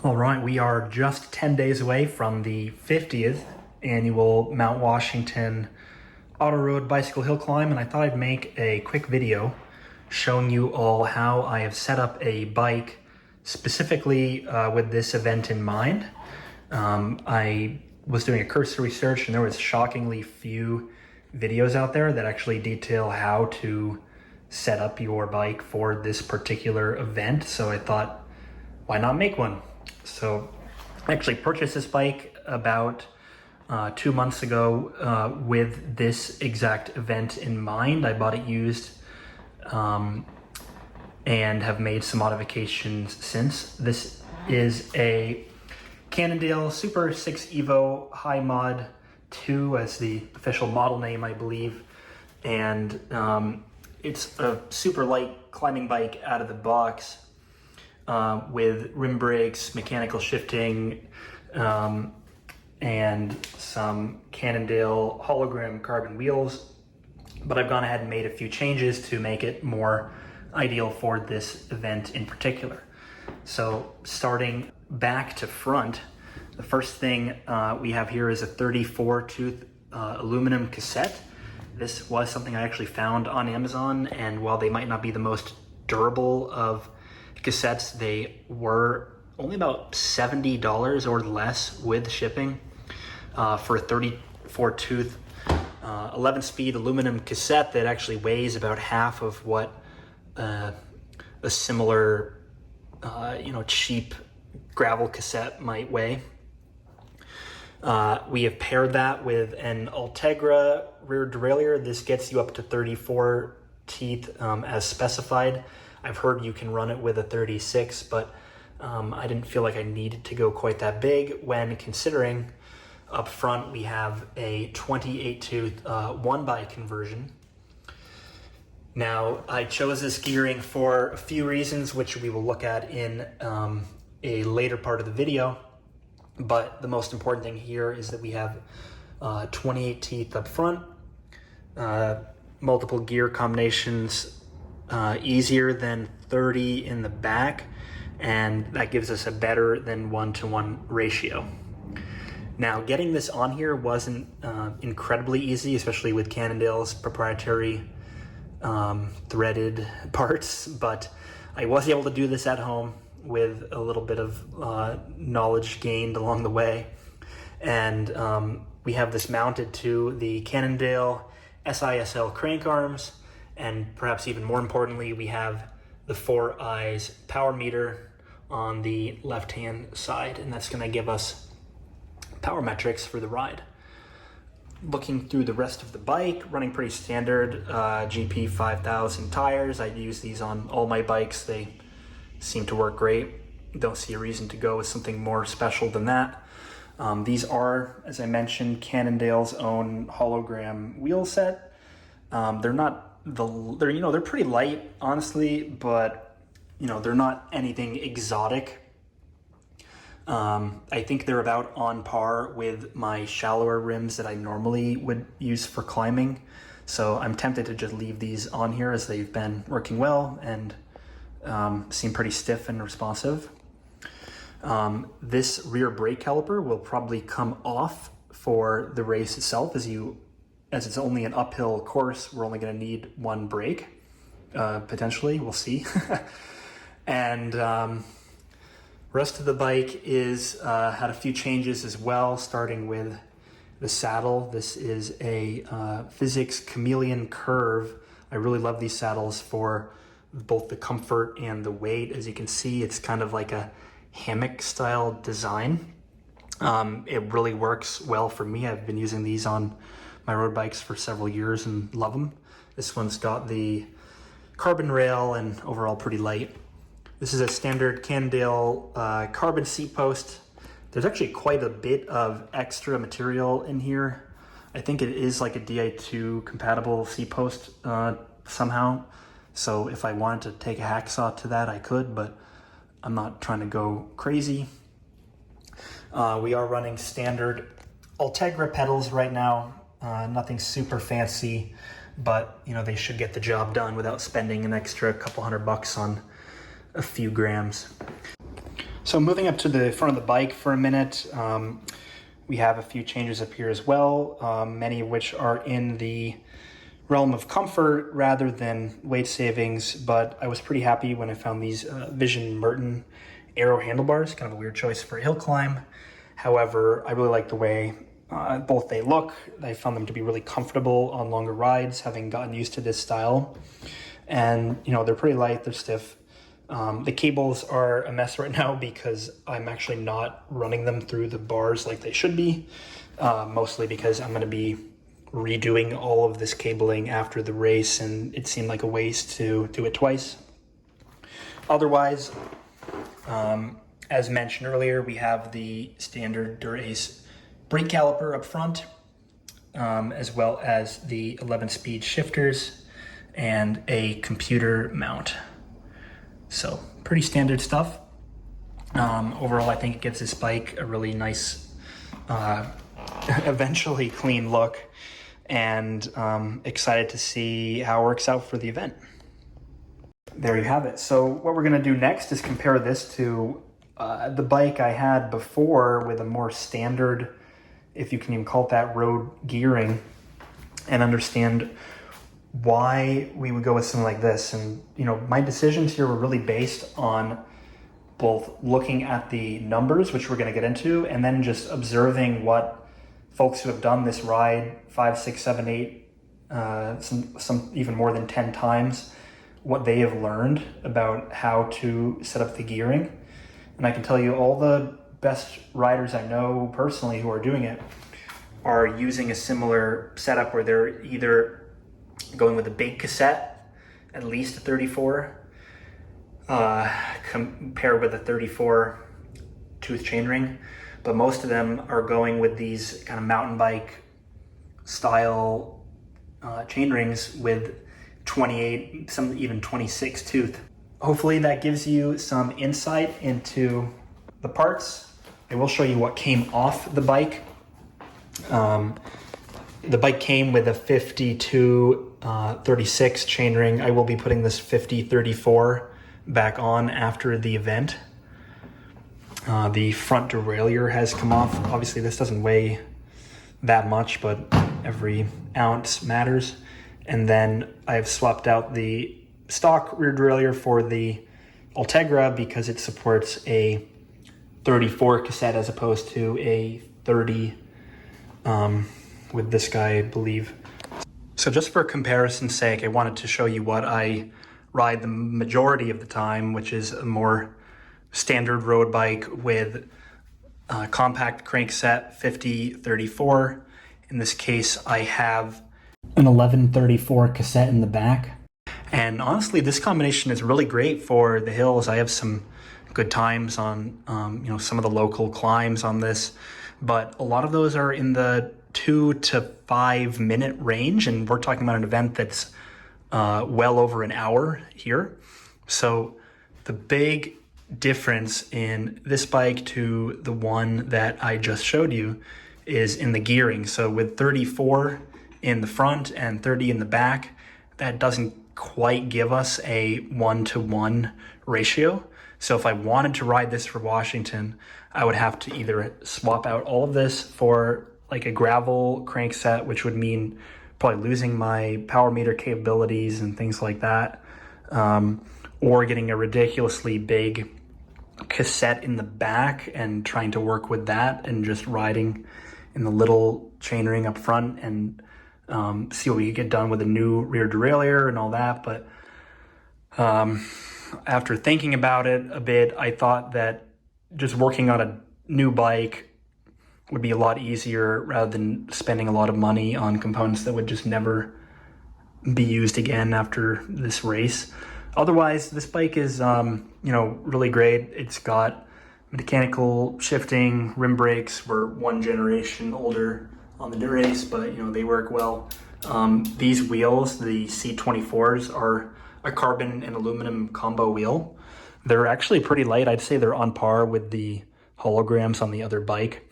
All right, we are just 10 days away from the 50th annual Mount Washington Auto Road Bicycle Hill Climb, and I thought I'd make a quick video showing you all how I have set up a bike specifically with this event in mind. I was doing a cursory search and there was shockingly few videos out there that actually detail how to set up your bike for this particular event, so I thought, why not make one? So I actually purchased this bike about 2 months ago with this exact event in mind. I bought it used and have made some modifications since. This is a Cannondale Super 6 Evo High Mod 2 as the official model name, I believe. And it's a super light climbing bike out of the box. With rim brakes, mechanical shifting, and some Cannondale hologram carbon wheels. But I've gone ahead and made a few changes to make it more ideal for this event in particular. So starting back to front, the first thing we have here is a 34 tooth aluminum cassette. This was something I actually found on Amazon, and while they might not be the most durable of cassettes, they were only about $70 or less with shipping for a 34 tooth 11 speed aluminum cassette that actually weighs about half of what a similar cheap gravel cassette might weigh. We have paired that with an Ultegra rear derailleur. This gets you up to 34 teeth as specified. I've heard you can run it with a 36, but I didn't feel like I needed to go quite that big when considering up front we have a 28 tooth 1x conversion. Now, I chose this gearing for a few reasons, which we will look at in a later part of the video. But the most important thing here is that we have 28 teeth up front, multiple gear combinations, easier than 30 in the back, and that gives us a better than 1-to-1 ratio. Now, getting this on here wasn't incredibly easy, especially with Cannondale's proprietary threaded parts, but I was able to do this at home with a little bit of knowledge gained along the way. And we have this mounted to the Cannondale SISL crank arms, and perhaps even more importantly, we have the 4eyes power meter on the left-hand side, and that's going to give us power metrics for the ride. Looking through the rest of the bike, running pretty standard GP 5000 tires. I use these on all my bikes. They seem to work great. Don't see a reason to go with something more special than that. These are, as I mentioned, Cannondale's own hologram wheel set. They're pretty light, honestly, but they're not anything exotic. I think they're about on par with my shallower rims that I normally would use for climbing. So I'm tempted to just leave these on here as they've been working well and seem pretty stiff and responsive. This rear brake caliper will probably come off for the race itself. As it's only an uphill course, we're only going to need one brake, potentially, we'll see. And rest of the bike is had a few changes as well, starting with the saddle. This is a Physics Chameleon Curve. I really love these saddles for both the comfort and the weight. As you can see, it's kind of like a hammock style design. It really works well for me. I've been using these on my road bikes for several years and love them. This one's got the carbon rail and overall pretty light. This is a standard Cannondale carbon seat post. There's actually quite a bit of extra material in here. I think it is like a Di2 compatible seat post somehow. So if I wanted to take a hacksaw to that, I could, but I'm not trying to go crazy. We are running standard Ultegra pedals right now. Nothing super fancy, but they should get the job done without spending an extra couple $100 on a few grams. So moving up to the front of the bike for a minute, we have a few changes up here as well, many of which are in the realm of comfort rather than weight savings, but I was pretty happy when I found these Vision Merton Aero handlebars, kind of a weird choice for a hill climb. However, I really like the way both they look. I found them to be really comfortable on longer rides, having gotten used to this style. And, you know, they're pretty light, they're stiff. The cables are a mess right now because I'm actually not running them through the bars like they should be, mostly because I'm going to be redoing all of this cabling after the race, and it seemed like a waste to do it twice. Otherwise, as mentioned earlier, we have the standard Dura-Ace brake caliper up front, as well as the 11-speed shifters and a computer mount. So pretty standard stuff. Overall, I think it gives this bike a really nice, eventually clean look, and excited to see how it works out for the event. There you have it. So what we're gonna do next is compare this to the bike I had before with a more standard, if you can even call it that, road gearing, and understand why we would go with something like this. And, you know, my decisions here were really based on both looking at the numbers, which we're going to get into, and then just observing what folks who have done this ride 5, 6, 7, 8, some even more than 10 times, what they have learned about how to set up the gearing. And I can tell you all the best riders I know personally who are doing it are using a similar setup where they're either going with a big cassette, at least a 34, compared with a 34 tooth chainring, but most of them are going with these kind of mountain bike style chain rings with 28, some even 26 tooth. Hopefully that gives you some insight into the parts. I will show you what came off the bike. The bike came with a 52 36 chainring. I will be putting this 50 34 back on after the event. The front derailleur has come off. Obviously this doesn't weigh that much, but every ounce matters. And then I've swapped out the stock rear derailleur for the Ultegra because it supports a 34 cassette as opposed to a 30 with this guy, I believe. So just for comparison's sake, I wanted to show you what I ride the majority of the time, which is a more standard road bike with a compact crankset 50-34. In this case, I have an 1134 cassette in the back. And honestly, this combination is really great for the hills. I have some good times on some of the local climbs on this, but a lot of those are in the 2 to 5 minute range, and we're talking about an event that's well over an hour here. So the big difference in this bike to the one that I just showed you is in the gearing. So with 34 in the front and 30 in the back, that doesn't quite give us a 1-to-1 ratio. So if I wanted to ride this for Washington, I would have to either swap out all of this for like a gravel crankset, which would mean probably losing my power meter capabilities and things like that, or getting a ridiculously big cassette in the back and trying to work with that and just riding in the little chainring up front and see what we could get done with a new rear derailleur and all that. But after thinking about it a bit, I thought that just working on a new bike would be a lot easier rather than spending a lot of money on components that would just never be used again after this race. Otherwise, this bike is, really great. It's got mechanical shifting, rim brakes. We're one generation older on the Dura-Ace, but they work well. These wheels, the C24s, are a carbon and aluminum combo wheel. They're actually pretty light. I'd say they're on par with the holograms on the other bike.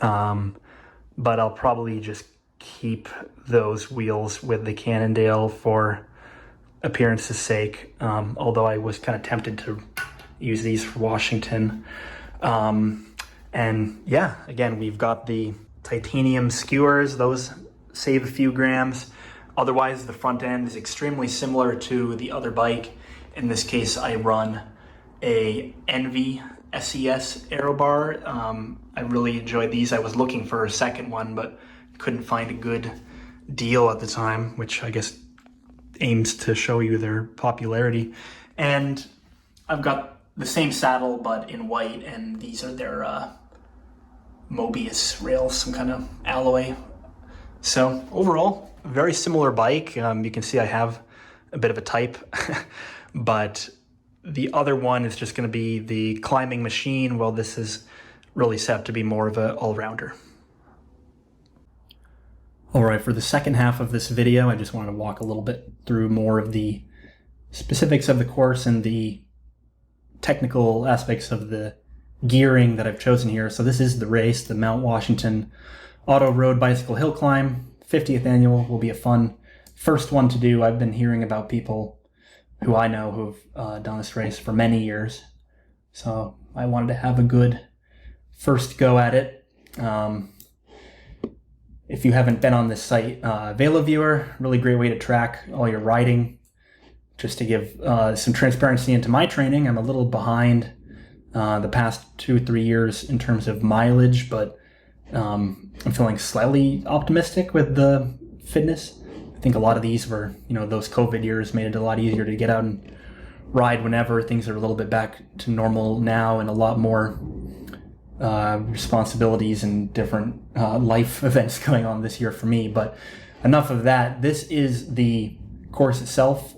But I'll probably just keep those wheels with the Cannondale for appearance's sake. Although I was kind of tempted to, use these for Washington. And yeah, again, we've got the titanium skewers. Those save a few grams. Otherwise, the front end is extremely similar to the other bike. In this case, I run a Envy SES aero bar. I really enjoyed these. I was looking for a second one, but couldn't find a good deal at the time, which I guess aims to show you their popularity. And I've got the same saddle, but in white, and these are their Mobius rails, some kind of alloy. So overall, very similar bike. You can see I have a bit of a type, but the other one is just going to be the climbing machine, while this is really set up to be more of an all-rounder. All right, for the second half of this video, I just wanted to walk a little bit through more of the specifics of the course and the technical aspects of the gearing that I've chosen here. So this is the race, the Mount Washington Auto Road Bicycle Hillclimb. 50th annual will be a fun first one to do. I've been hearing about people who I know who've done this race for many years. So I wanted to have a good first go at it. If you haven't been on this site, VeloViewer, really great way to track all your riding. Just to give some transparency into my training, I'm a little behind the past 2-3 years in terms of mileage, but I'm feeling slightly optimistic with the fitness. I think a lot of these were, those COVID years made it a lot easier to get out and ride whenever. Things are a little bit back to normal now, and a lot more responsibilities and different life events going on this year for me. But enough of that. This is the course itself.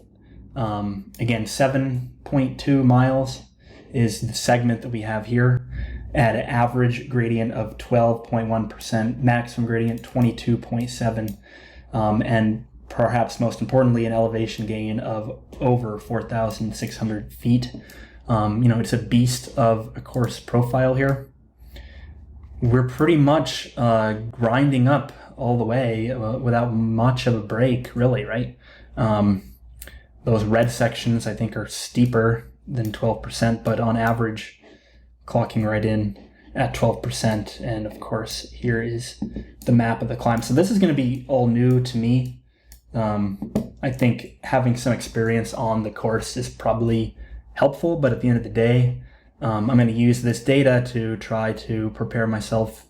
Again, 7.2 miles is the segment that we have here, at an average gradient of 12.1%, maximum gradient 22.7, and perhaps most importantly, an elevation gain of over 4,600 feet. It's a beast of a course profile here. We're pretty much grinding up all the way without much of a break, really, right? Those red sections, I think, are steeper than 12%, but on average, clocking right in at 12%. And of course, here is the map of the climb. So this is going to be all new to me. I think having some experience on the course is probably helpful, but at the end of the day, I'm going to use this data to try to prepare myself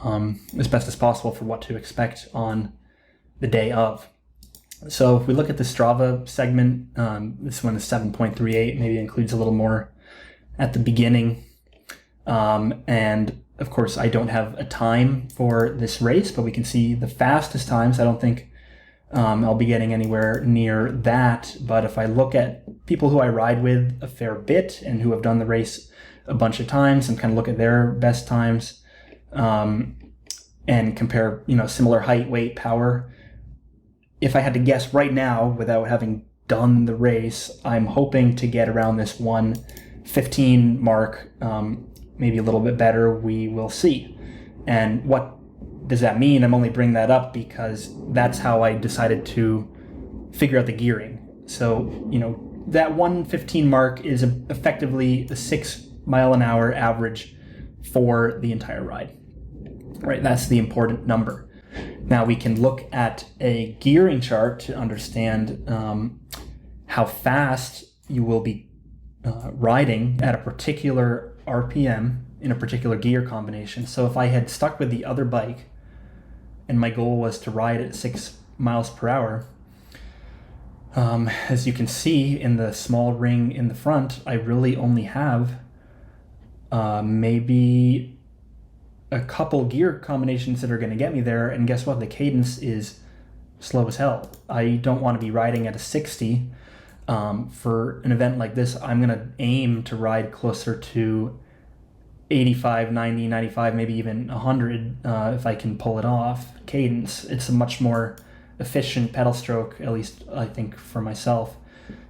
as best as possible for what to expect on the day of. So if we look at the Strava segment, this one is 7.38, maybe includes a little more at the beginning. And of course, I don't have a time for this race, but we can see the fastest times. I don't think I'll be getting anywhere near that. But if I look at people who I ride with a fair bit and who have done the race a bunch of times and kind of look at their best times and compare, similar height, weight, power, if I had to guess right now without having done the race, I'm hoping to get around this 1:15 mark, maybe a little bit better. We will see. And what does that mean? I'm only bringing that up because that's how I decided to figure out the gearing. So, that 1:15 mark is effectively a 6 mile an hour average for the entire ride. Right? That's the important number. Now we can look at a gearing chart to understand how fast you will be riding at a particular RPM in a particular gear combination. So if I had stuck with the other bike and my goal was to ride at 6 miles per hour, as you can see in the small ring in the front, I really only have maybe a couple gear combinations that are going to get me there. And guess what? The cadence is slow as hell. I don't want to be riding at a 60. For an event like this, I'm going to aim to ride closer to 85, 90, 95, maybe even 100 if I can pull it off cadence. It's a much more efficient pedal stroke, at least I think for myself.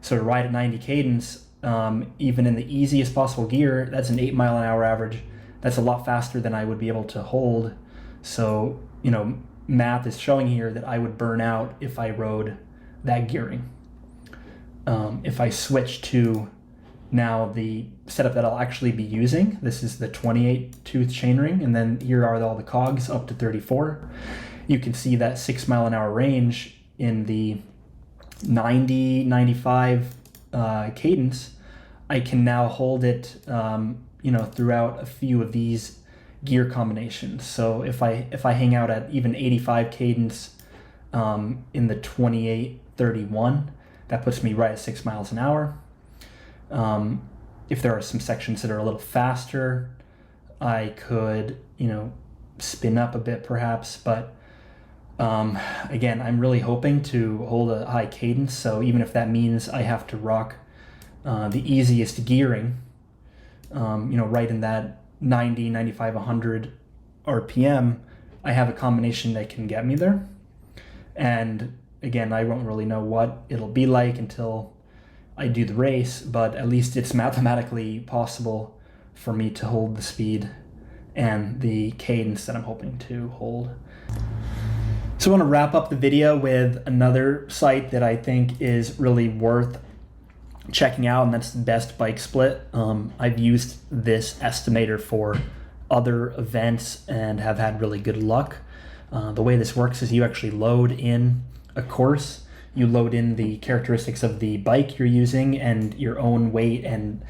So to ride at 90 cadence, even in the easiest possible gear, that's an 8 mile an hour average. That's a lot faster than I would be able to hold. So, math is showing here that I would burn out if I rode that gearing. If I switch to Now the setup that I'll actually be using, this is the 28 tooth chainring, and then here are all the cogs up to 34. You can see that 6 mile an hour range in the 90, 95 cadence. I can now hold it, throughout a few of these gear combinations. So if I hang out at even 85 cadence in the 28-31, that puts me right at 6 miles an hour. If there are some sections that are a little faster, I could, spin up a bit perhaps, but again, I'm really hoping to hold a high cadence. So even if that means I have to rock the easiest gearing, right in that 90, 95, 100 RPM, I have a combination that can get me there. And again, I won't really know what it'll be like until I do the race, but at least it's mathematically possible for me to hold the speed and the cadence that I'm hoping to hold. So I want to wrap up the video with another site that I think is really worth checking out, and that's the Best Bike Split. I've used this estimator for other events and have had really good luck. The way this works is you actually load in a course. You load in the characteristics of the bike you're using and your own weight and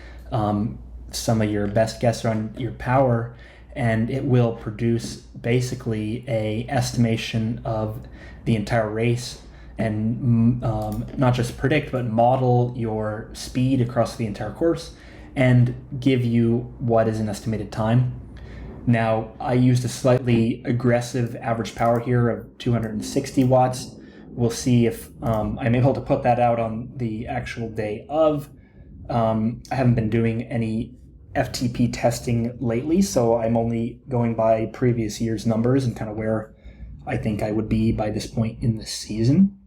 some of your best guess on your power, and it will produce basically a estimation of the entire race and not just predict but model your speed across the entire course and give you what is an estimated time. Now, I used a slightly aggressive average power here of 260 watts. We'll see if I'm able to put that out on the actual day of. I haven't been doing any FTP testing lately, so I'm only going by previous year's numbers and kind of where I think I would be by this point in the season.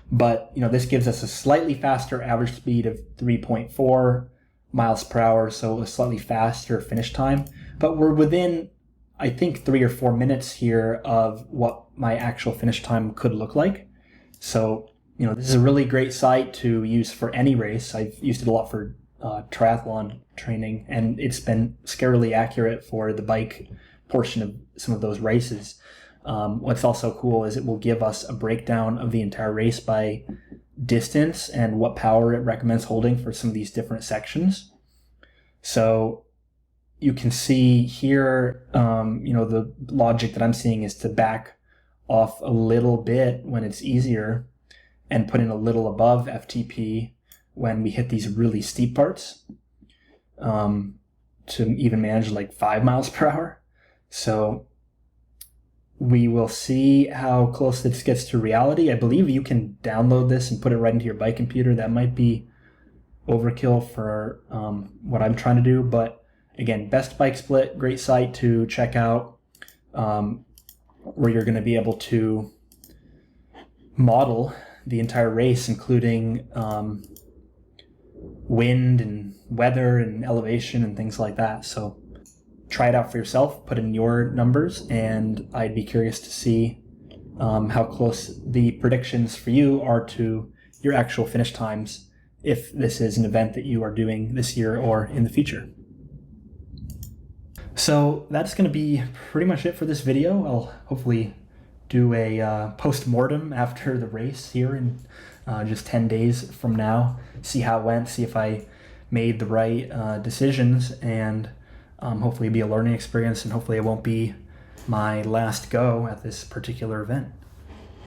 But, this gives us a slightly faster average speed of 3.4 miles per hour, so a slightly faster finish time. But we're within, I think, 3 or 4 minutes here of what my actual finish time could look like. So, this is a really great site to use for any race. I've used it a lot for triathlon training, and it's been scarily accurate for the bike portion of some of those races. What's also cool is it will give us a breakdown of the entire race by distance and what power it recommends holding for some of these different sections. So you can see here, the logic that I'm seeing is to back off a little bit when it's easier and put in a little above FTP when we hit these really steep parts, to even manage like 5 miles per hour. So we will see how close this gets to reality. I believe you can download this and put it right into your bike computer. That might be overkill for what I'm trying to do, but again, Best Bike Split, great site to check out, where you're going to be able to model the entire race, including wind and weather and elevation and things like that. So try it out for yourself, put in your numbers, and I'd be curious to see how close the predictions for you are to your actual finish times if this is an event that you are doing this year or in the future. So that's going to be pretty much it for this video. I'll hopefully do a post-mortem after the race here in just 10 days from now, see how it went, see if I made the right decisions, and hopefully it'll be a learning experience, and hopefully it won't be my last go at this particular event.